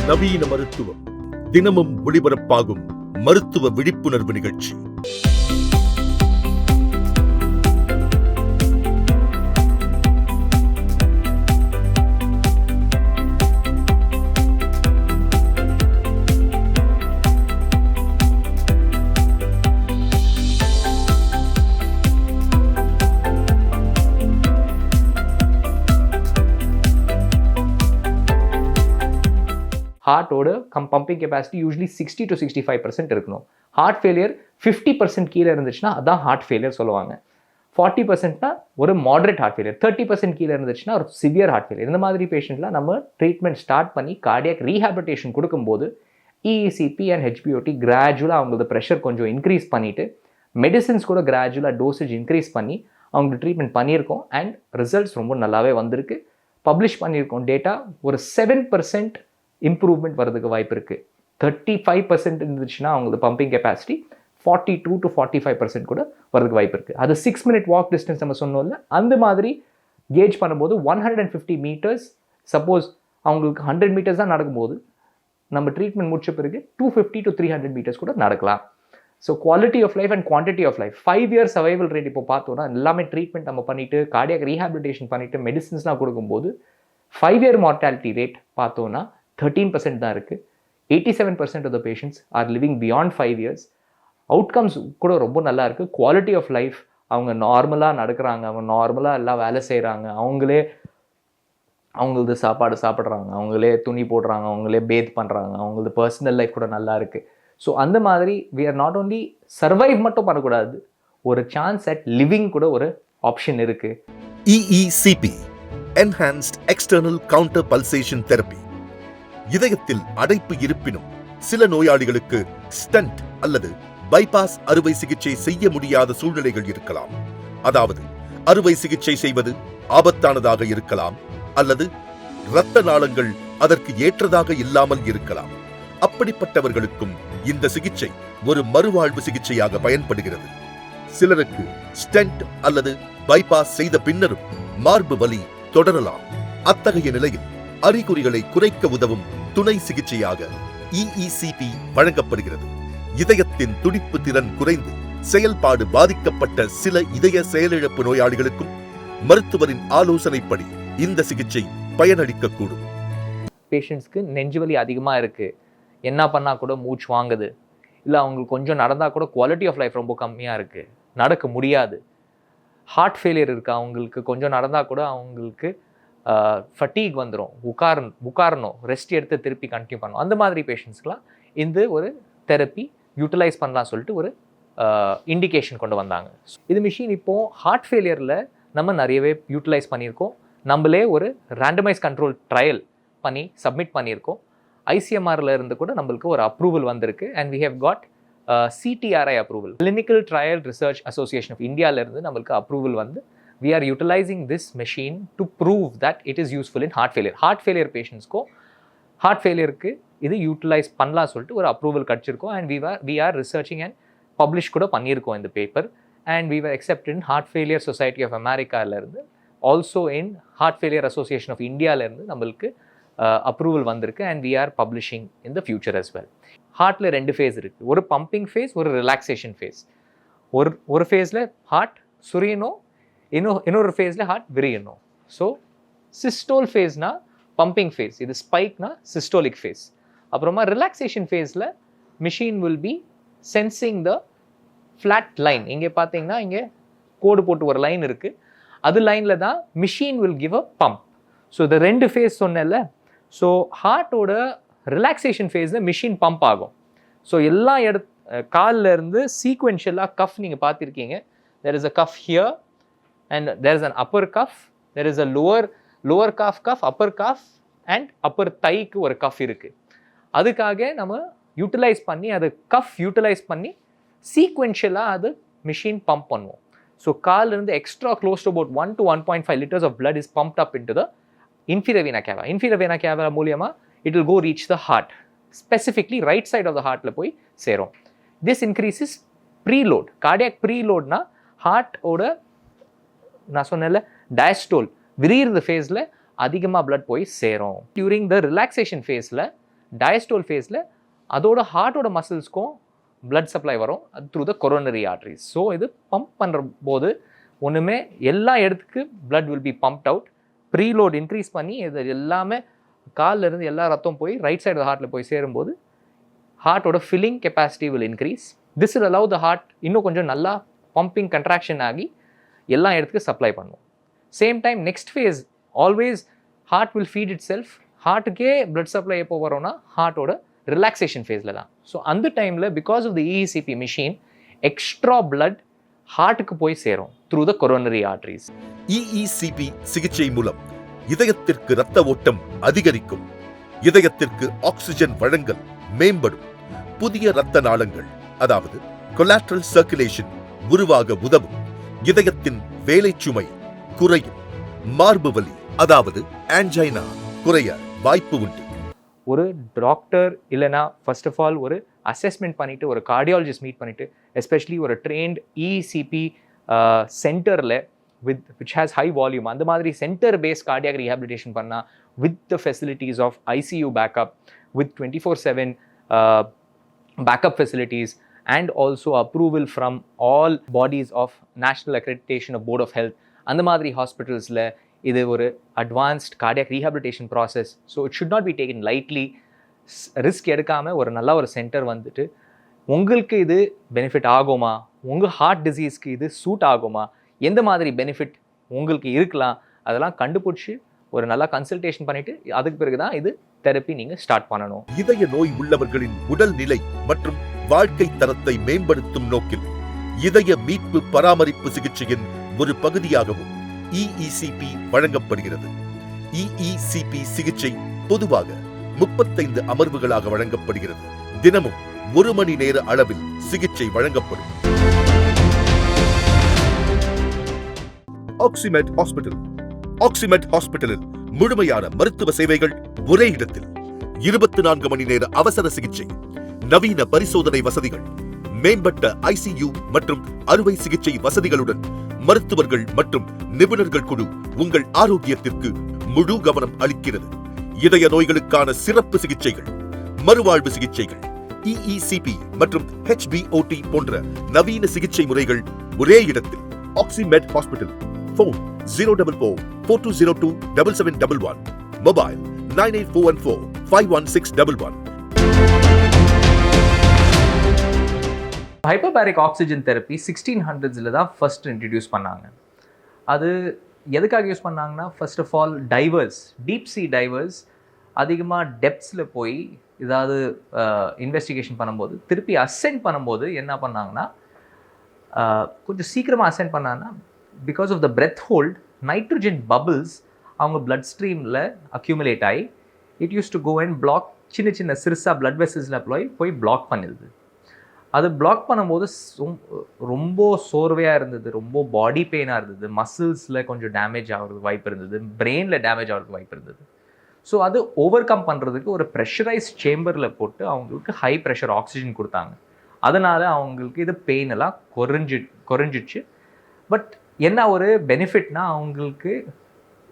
நவீன மருத்துவம் தினமும் ஒளிபரப்பாகும் மருத்துவ விழிப்புணர்வு நிகழ்ச்சி. ஹார்ட்டோட பம்பிங் கெப்பாசிட்டி யூஸ்வலி 60 to 65% இருக்கணும். ஹார்ட் ஃபெயிலியர் 50% கீழே இருந்துச்சுன்னா அதான் ஹார்ட் ஃபெயிலியர் சொல்லுவாங்க. 40%னா ஒரு மாடரேட் ஹார்ட் ஃபெயிலியர், 30% கீழே இருந்துச்சுன்னா ஒரு சிவியர் ஹார்ட் ஃபெயிலியர். இந்த மாதிரி பேஷண்ட்லாம் நம்ம ட்ரீட்மெண்ட் ஸ்டார்ட் பண்ணி கார்டியாக் ரீஹாபிலிட்டேஷன் கொடுக்கும்போது இஇசிபி அண்ட் ஹெச்பிஓடி கிராஜுவலாக அவங்களோட ப்ரெஷர் கொஞ்சம் இன்க்ரீஸ் பண்ணிவிட்டு மெடிசின்ஸ் கூட கிராஜுவலாக டோசேஜ் இன்க்ரீஸ் பண்ணி அவங்களுக்கு ட்ரீட்மெண்ட் பண்ணியிருக்கோம். அண்ட் ரிசல்ட்ஸ் ரொம்ப நல்லாவே வந்திருக்கு. பப்ளிஷ் பண்ணியிருக்கோம் டேட்டா. ஒரு 7% இம்ப்ரூவ்மெண்ட் வரதுக்கு வாய்ப்பு இருக்குது. 35% இருந்துச்சுன்னா அவங்களுக்கு பம்பிங் கெப்பாசிட்டி 42 to 45% கூட வரதுக்கு வாய்ப்பு இருக்குது. அது 6 minute வாக் டிஸ்டன்ஸ் நம்ம சொன்னோம்ல, அந்த மாதிரி கேஜ் பண்ணும்போது 150 meters, சப்போஸ் அவங்களுக்கு 100 meters தான் நடக்கும்போது நம்ம ட்ரீட்மெண்ட் முடிச்ச பிறகு 250 to 300 meters கூட நடக்கலாம். So quality of life and quantity of life 5 year survival rate இப்போ பார்த்தோன்னா எல்லாமே ட்ரீட்மெண்ட் நம்ம பண்ணிவிட்டு கார்டியாக் ரீஹாபிலிட்டேஷன் பண்ணிவிட்டு மெடிசின்ஸ்லாம் கொடுக்கும்போது 5 year மார்டாலிட்டி ரேட் பார்த்தோன்னா 13% தான் இருக்குது. 87% of the patients are living beyond 5 years. Outcomes கூட ரொம்ப நல்லா இருக்குது. குவாலிட்டி ஆஃப் லைஃப், அவங்க நார்மலாக நடக்கிறாங்க, அவங்க நார்மலாக எல்லாம் வேலை செய்கிறாங்க, அவங்களது சாப்பாடு சாப்பிட்றாங்க, அவங்களே துணி போடுறாங்க, அவங்களே பேத் பண்ணுறாங்க, அவங்களது பர்சனல் லைஃப் கூட நல்லா இருக்குது. ஸோ அந்த மாதிரி we are not only survive மட்டும் பண்ணக்கூடாது, ஒரு சான்ஸ் அட் லிவிங் கூட ஒரு ஆப்ஷன் இருக்குது. EECP Enhanced External Counter Pulsation Therapy. இதயத்தில் அடைப்பு இருப்பினும் சில நோயாளிகளுக்கு ஸ்டண்ட் அல்லது பைபாஸ் அறுவை சிகிச்சை செய்ய முடியாத சூழ்நிலைகள் இருக்கலாம். அதாவது அறுவை சிகிச்சை செய்வது ஆபத்தானதாக இருக்கலாம் அல்லது இரத்த நாளங்கள் அதற்கு ஏற்றதாக இல்லாமல் இருக்கலாம். அப்படிப்பட்டவர்களுக்கும் இந்த சிகிச்சை ஒரு மறுவாழ்வு சிகிச்சையாக பயன்படுகிறது. சிலருக்கு ஸ்டென்ட் அல்லது பைபாஸ் செய்த பின்னரும் மார்பு வலி தொடரலாம். அத்தகைய நிலையில் அறிகுறிகளை குறைக்க உதவும் துணை சிகிச்சையாக EECP வழங்கப்படுகிறது. இதயத்தின் துடிப்பு திறன் குறைந்து செயல்பாடு பாதிக்கப்பட்ட சில இதய செயலிழப்பு நோயாளிகளுக்கும் மருத்துவரின் ஆலோசனைப்படி இந்த சிகிச்சை பயனளிக்கக்கூடும். பேஷண்ட்ஸ்க்கு நெஞ்சுவலி அதிகமாக இருக்குது, என்ன பண்ணால் கூட மூச்சு வாங்குது, இல்லை அவங்களுக்கு கொஞ்சம் நடந்தால் கூட குவாலிட்டி ஆஃப் லைஃப் ரொம்ப கம்மியாக இருக்குது, நடக்க முடியாது, ஹார்ட் ஃபெயிலியர் இருக்குது, அவங்களுக்கு கொஞ்சம் நடந்தால் கூட அவங்களுக்கு ஃபட்டீக் வந்துடும், உட்காரணும், ரெஸ்ட் எடுத்து திருப்பி கண்டினியூ பண்ணணும். அந்த மாதிரி பேஷண்ட்ஸ்க்கெலாம் இந்த ஒரு தெரப்பி யூட்டிலைஸ் பண்ணலாம் சொல்லிட்டு ஒரு இண்டிகேஷன் கொண்டு வந்தாங்க. இது மிஷின் இப்போது ஹார்ட் ஃபெயிலியரில் நம்ம நிறையவே யூட்டிலைஸ் பண்ணியிருக்கோம். நம்மளே ஒரு ரேண்டமைஸ் கண்ட்ரோல் ட்ரையல் பண்ணி சப்மிட் பண்ணியிருக்கோம். ICMRல இருந்து கூட நம்மளுக்கு ஒரு அப்ரூவல் வந்திருக்கு. And we have got CTRI approval, clinical trial research association of இந்தியாவிலேருந்து நம்மளுக்கு அப்ரூவல் வந்து we are utilizing this machine to prove that it is useful in heart failure. Heart failure patients ko heart failure ku idu utilize பண்ணலாம் சொல்லிட்டு ஒரு approval கிடச்சிருக்கோம். And we are researching and publish கூட பண்ணியிருக்கோம் இந்த paper. And we were accepted in Heart Failure Society of America இருந்து, also in Heart Failure Association of இந்தியாவிலேருந்து நம்மளுக்கு அப்ரூவல் வந்திருக்கு. And we are publishing in the future as well. ஹார்ட்டில் 2 phase இருக்குது, ஒரு பம்பிங் ஃபேஸ், ஒரு ரிலாக்ஸேஷன் ஃபேஸ். ஒரு ஃபேஸில் ஹார்ட் சுரியணும், இன்னொரு ஃபேஸில் ஹார்ட் விரியணும். ஸோ சிஸ்டோல் ஃபேஸ்னா பம்பிங் ஃபேஸ், இது ஸ்பைக்னா சிஸ்டோலிக் ஃபேஸ். அப்புறமா ரிலாக்ஸேஷன் ஃபேஸில் machine will be sensing the flat line. இங்கே பார்த்தீங்கன்னா இங்கே கோடு போட்டு ஒரு லைன் இருக்குது, அது லைனில் தான் machine will give a pump. So இந்த 2 ஃபேஸ் சொன்னேன்ல, ஸோ ஹார்ட்டோட ரிலாக்ஸேஷன் ஃபேஸில் மிஷின் பம்ப் ஆகும். ஸோ எல்லா காலில் இருந்து சீக்வென்ஷியலாக கஃப் நீங்கள் பார்த்துருக்கீங்க. there is a cuff here and there is an upper cuff, there is a lower calf cuff, upper calf and upper thigh-க்கு ஒரு கஃப் இருக்குது. அதுக்காக நம்ம யூட்டிலைஸ் பண்ணி அது கஃப் யூட்டிலைஸ் பண்ணி சீக்வென்ஷியலாக அது மிஷின் பம்ப் பண்ணுவோம். ஸோ காலிலிருந்து extra close to about 1 to 1.5 liters of blood is pumped up into the inferior vena cava. Inferior vena cava மூலியமாக it will go reach the heart, specifically right side of the heartல போய் சேரும். This increases preload. Cardiac preloadனா ஹார்ட்டோட நான் சொன்னேன்ல diastole விரியிறது ஃபேஸில் அதிகமாக blood போய் சேரும். During the relaxation ஃபேஸில் டயஸ்டோல் ஃபேஸில் அதோட ஹார்ட்டோட மசில்ஸ்க்கும் பிளட் சப்ளை வரும் through the coronary arteries. So இது பம்ப் பண்ணுற போது ஒன்றுமே எல்லா இடத்துக்கு blood will be pumped out. Preload increase பண்ணி இது எல்லாமே காலில் இருந்து எல்லா ரத்தம் போய் ரைட் சைடு ஹார்ட்டில் போய் சேரும்போது ஹார்ட்டோட filling capacity will increase. This will allow the heart இன்னும் கொஞ்சம் நல்லா பம்பிங் கன்ட்ராக்ஷன் ஆகி எல்லா இடத்துக்கும் சப்ளை பண்ணுவோம். Same time next phase always heart will feed itself. ஹார்ட்டுக்கே பிளட் சப்ளை எப்போ வரோன்னா ஹார்ட்டோட ரிலாக்ஸேஷன் ஃபேஸில் தான். ஸோ அந்த டைமில் because of the EECP machine extra blood ஹார்ட்டுக்கு போய் சேரும் through the coronary arteries. EECP சிகிச்சை மூலம் இதயத்திற்கு இரத்த ஓட்டம் அதிகரிக்கும், இதயத்திற்கு ஆக்சிஜன் வழங்கல் மேம்படும், புதிய இரத்த நாளங்கள் அதாவது கொலாட்ரல் சர்க்குலேஷன் உருவாக உதவும், இதயத்தின் வேலை சுமை குறையும், மார்பு வலி அதாவது ஆன்ஜைனா குறைய வாய்ப்பு உண்டு. ஒரு டாக்டர் இல்லைனா ஃபர்ஸ்ட் ஆஃப் ஆல் ஒரு அசஸ்மெண்ட் பண்ணிவிட்டு ஒரு கார்டியாலஜிஸ்ட் மீட் பண்ணிவிட்டு எஸ்பெஷலி ஒரு ட்ரெயின்ட் இசிபி சென்டரில் which has high volume அந்த மாதிரி சென்டர் பேஸ்ட் கார்டியாக் ரீஹாபிலிட்டேஷன் பண்ணால் with the facilities of ICU backup with 24/7 backup facilities and also approval from all bodies of national accreditation of board of health அந்த மாதிரி ஹாஸ்பிட்டல்ஸில் இது ஒரு advanced cardiac rehabilitation process. So it should not be taken lightly. Risk எடுக்காமல் ஒரு நல்ல ஒரு centre வந்துட்டு உங்களுக்கு இது பெனிஃபிட் ஆகுமா, உங்கள் ஹார்ட் டிசீஸ்க்கு இது சூட் ஆகுமா, எந்த மாதிரி பெனிஃபிட் உங்களுக்கு இருக்கலாம் அதெல்லாம் கண்டுபிடிச்சி ஒரு நல்லா கன்சல்டேஷன் பண்ணிவிட்டு அதுக்கு பிறகு தான் இது தெரப்பி நீங்கள் ஸ்டார்ட் பண்ணணும். இதய நோய் உள்ளவர்களின் உடல் நிலை மற்றும் வாழ்க்கை தரத்தை மேம்படுத்தும் நோக்கில் இதய மீட்பு பராமரிப்பு சிகிச்சையின் ஒரு பகுதியாகவும் இஇசிபி வழங்கப்படுகிறது. இஇசிபி சிகிச்சை பொதுவாக 35 அமர்வுகளாக வழங்கப்படுகிறது. தினமும் 1 மணி நேர அளவில் சிகிச்சை வழங்கப்படும். ஆக்சிமெட் ஹாஸ்பிட்டல். ஆக்சிமெட் ஹாஸ்பிட்டலில் முழுமையான மருத்துவ சேவைகள் ஒரே இடத்தில். 24 மணி நேர அவசர சிகிச்சை, நவீன பரிசோதனை வசதிகள், மேம்பட்ட ஐசியூ மற்றும் அறுவை சிகிச்சை வசதிகளுடன் மருத்துவர்கள் மற்றும் நிபுணர்கள் குழு உங்கள் ஆரோக்கியத்திற்கு முழு கவனம் அளிக்கிறது. இதய நோய்களுக்கான சிறப்பு சிகிச்சைகள், மறுவாழ்வு சிகிச்சைகள், இஇசிபி மற்றும் HBOT போன்ற நவீன சிகிச்சை முறைகள் ஒரே இடத்தில். Oximed hospital. Phone 044-4202-7711. Mobile 98414-51611. Hypobaric oxygen therapy 1600s தான் ஃபர்ஸ்ட் இன்ட்ரடியூஸ் பண்ணாங்க. அது எதுக்காக யூஸ் பண்ணாங்கன்னா first of all divers, deep sea divers அதிகமாக டெப்த்ஸில் போய் ஏதாவது இன்வெஸ்டிகேஷன் பண்ணும்போது திருப்பி அசென்ட் பண்ணும்போது என்ன பண்ணாங்கன்னா கொஞ்சம் சீக்கிரமாக அசென்ட் பண்ணாங்கன்னா because of the breath hold nitrogen bubbles அவங்க பிளட் ஸ்ட்ரீமில் அக்யூமுலேட் ஆகி it use to go and block, சின்ன சின்ன சிறுசாக பிளட் வெசல்ஸில் போய் பிளாக் பண்ணிடுது. அது பிளாக் பண்ணும்போது ரொம்ப சோர்வையாக இருந்தது, ரொம்ப பாடி பெயினாக இருந்தது, மசில்ஸில் கொஞ்சம் டேமேஜ் ஆகிறதுக்கு வாய்ப்பு இருந்தது, பிரெயினில் டேமேஜ் ஆகிறதுக்கு வாய்ப்பு இருந்தது. ஸோ அது ஓவர் கம் பண்ணுறதுக்கு ஒரு ப்ரெஷரைஸ் சேம்பரில் போட்டு அவங்களுக்கு ஹை ப்ரெஷர் ஆக்சிஜன் கொடுத்தாங்க. அதனால் அவங்களுக்கு இது பெயின் எல்லாம் குறைஞ்சிடுச்சு. பட் என்ன ஒரு பெனிஃபிட்னா அவங்களுக்கு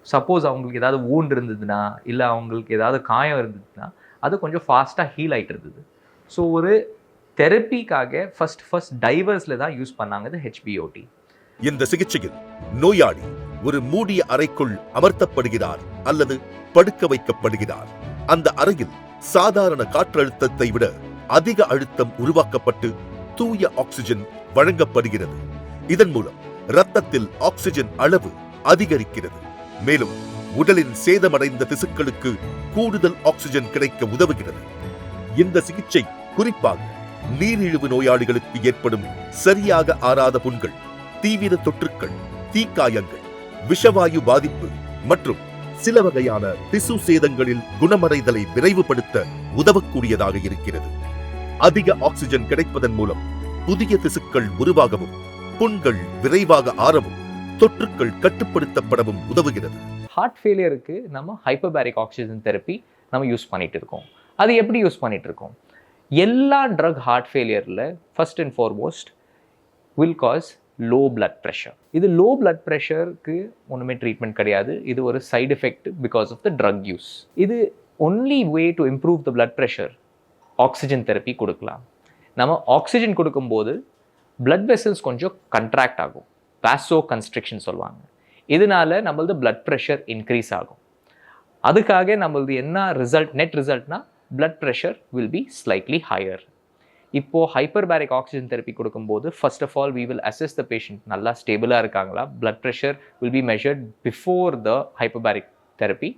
சப்போஸ் அவங்களுக்கு ஏதாவது வூண்ட் இருந்ததுன்னா இல்லை அவங்களுக்கு ஏதாவது காயம் இருந்ததுன்னா அது கொஞ்சம் ஃபாஸ்ட்டாக ஹீல் ஆகிட்டு இருந்தது. ஸோ ஒரு தெரப்பிக்காக ஃபர்ஸ்ட் டைவர்ஸில் தான் யூஸ் பண்ணாங்க இது HBOT. இந்த சிகிச்சையில் நோயாளி ஒரு மூடிய அறைக்குள் அமர்த்தப்படுகிறார் அல்லது படுக்க வைக்கப்படுகிறார். அந்த அறையில் சாதாரண காற்றழுத்தத்தை விட அதிக அழுத்தம் உருவாக்கப்பட்டு தூய ஆக்சிஜன் வழங்கப்படுகிறது. இதன் மூலம் இரத்தத்தில் ஆக்சிஜன் அளவு அதிகரிக்கிறது. மேலும் உடலின் சேதமடைந்த திசுக்களுக்கு கூடுதல் ஆக்சிஜன் கிடைக்க உதவுகிறது. இந்த சிகிச்சை குறிப்பாக நீரிழிவு நோயாளிகளுக்கு ஏற்படும் சரியாக ஆறாத புண்கள், தீவிர தொற்றுக்கள், தீக்காயங்கள், விஷவாயு பாதிப்பு மற்றும் சில வகையான திசு சேதங்களில் குணமடைதலை விரைவுபடுத்த உதவக்கூடியதாக இருக்கிறது. அதிக ஆக்சிஜன் கிடைப்பதன் மூலம் புதிய திசுக்கள் உருவாகவும் புண்கள் விரைவாக ஆறவும் தொற்றுக்கள் கட்டுப்படுத்தப்படவும் உதவுகிறது. ஹார்ட் ஃபெயிலியருக்கு நம்ம ஹைப்போபாரிக் ஆக்சிஜன் தெரப்பி நம்ம யூஸ் பண்ணிட்டு இருக்கோம். அது எப்படி யூஸ் பண்ணிட்டு இருக்கோம்? எல்லா ட்ரக் ஹார்ட் ஃபெயிலியரில் first and foremost will cause low blood pressure. இது லோ பிளட் ப்ரெஷருக்கு ஒன்றுமே ட்ரீட்மெண்ட் கிடையாது. இது ஒரு side effect because of the drug use. இது only way to improve the blood pressure oxygen therapy கொடுக்கலாம். நம்ம ஆக்சிஜன் கொடுக்கும்போது பிளட் வெசல்ஸ் கொஞ்சம் கண்ட்ராக்ட் ஆகும், வாசோ கன்ஸ்ட்ரிக்ஷன் சொல்லுவாங்க. இதனால நம்மளது பிளட் ப்ரெஷர் இன்க்ரீஸ் ஆகும். அதுக்காக நம்மளது என்ன ரிசல்ட், நெட் ரிசல்ட்னா blood pressure will be slightly higher. இப்போது ஹைப்பர்பேரிக் ஆக்சிஜன் தெரப்பி கொடுக்கும்போது first of all we will assess the patient நல்லா ஸ்டேபிளாக இருக்காங்களா. Blood pressure will be measured before the hyperbaric therapy.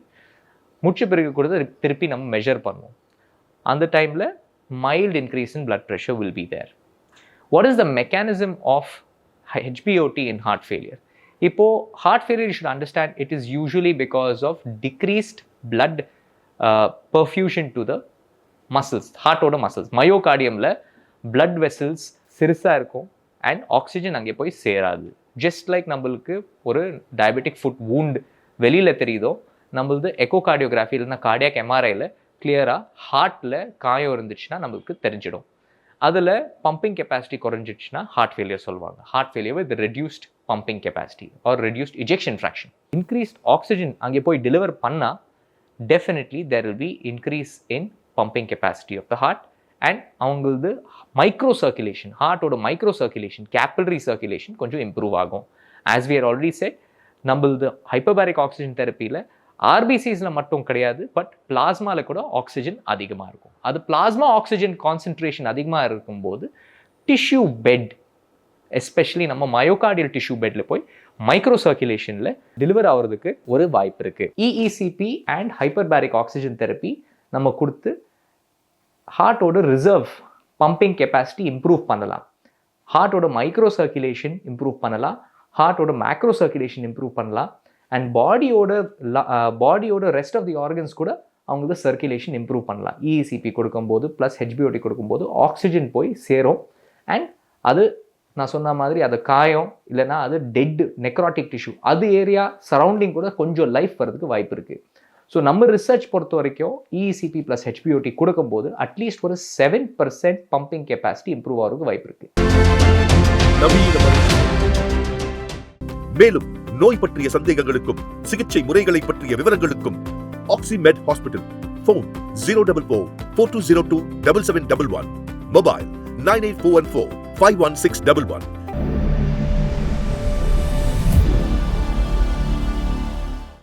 முடிச்ச பிறகு கூட திருப்பி நம்ம மெஷர் பண்ணுவோம். அந்த டைமில் mild increase in blood pressure will be there. What is the mechanism of HBOT in heart failure? இப்போது heart failure you should understand it is usually because of decreased blood perfusion to the muscles, ஹார்ட்டோட muscles. மயோகார்டியமில் blood vessels சிறுசாக இருக்கும் and oxygen அங்கே போய் சேராது. Just like நம்மளுக்கு ஒரு டயபெட்டிக் ஃபுட் வூண்ட் வெளியில் தெரியுதோ, நம்மளது எக்கோகார்டியோகிராஃபி இல்லைன்னா கார்டியாக் எம்ஆர்ஐயில் கிளியராக ஹார்ட்டில் காயம் இருந்துச்சுன்னா நம்மளுக்கு தெரிஞ்சிடும். அதில் பம்பிங் கெப்பாசிட்டி குறைஞ்சிடுச்சுன்னா ஹார்ட் ஃபெயிலியர் சொல்லுவாங்க. Heart failure with reduced pumping capacity or reduced ejection fraction. Increased oxygen அங்கே போய் டெலிவர் பண்ணால் definitely there will be increase in pumping capacity of the heart and அவங்களது மைக்ரோ சர்க்குலேஷன், ஹார்ட்டோட micro circulation, capillary circulation கொஞ்சம் improve ஆகும். As we are already said, நம்மளது hyperbaric oxygen தெரப்பியில் ஆர்பிசிஸில் மட்டும் கிடையாது, பட் பிளாஸ்மாவில் கூட ஆக்சிஜன் அதிகமாக இருக்கும். அது பிளாஸ்மா ஆக்சிஜன் கான்சன்ட்ரேஷன் அதிகமாக இருக்கும்போது டிஷ்யூ பெட், எஸ்பெஷலி நம்ம மயோகார்டியல் டிஷ்யூ பெட்டில் போய் மைக்ரோ சர்க்குலேஷனில் டெலிவர் ஆகிறதுக்கு ஒரு வாய்ப்பு இருக்குது. இஇசிபி அண்ட் ஹைப்பர்பேரிக் ஆக்சிஜன் தெரப்பி நம்ம கொடுத்து ஹார்ட்டோட ரிசர்வ் பம்பிங் கெப்பாசிட்டி இம்ப்ரூவ் பண்ணலாம், ஹார்ட்டோட மைக்ரோ சர்க்குலேஷன் இம்ப்ரூவ் பண்ணலாம், ஹார்ட்டோட மேக்ரோ சர்க்குலேஷன் இம்ப்ரூவ் பண்ணலாம் அண்ட் பாடியோட ரெஸ்ட் ஆஃப் தி ஆர்கன்ஸ் கூட அவங்களோட சர்க்குலேஷன் இம்ப்ரூவ் பண்ணலாம். இஇசிபி கொடுக்கும்போது ப்ளஸ் HBOT கொடுக்கும்போது ஆக்சிஜன் போய் சேரும் அண்ட் அது நான் சொன்ன மாதிரி அது காயம் இல்லைனா அது டெட் நெக்ராட்டிக் டிஷ்யூ அது ஏரியா சரௌண்டிங் கூட கொஞ்சம் லைஃப் வரதுக்கு வாய்ப்பு இருக்குது. ஸோ நம்ம ரிசர்ச் பொறுத்த வரைக்கும் இஇசிபி ப்ளஸ் HBOT கொடுக்கும்போது அட்லீஸ்ட் ஒரு 7% பம்பிங் கெப்பாசிட்டி இம்ப்ரூவ் ஆகிறதுக்கு வாய்ப்பு இருக்குது. மேலும் நோய் பற்றிய சந்தேகங்களுக்கும் சிகிச்சை முறைகளை பற்றிய விவரங்களுக்கும் ஆக்சிமெட் ஹாஸ்பிட்டல். ஃபோன் 044-4202-7711. மொபைல் 98414-51611.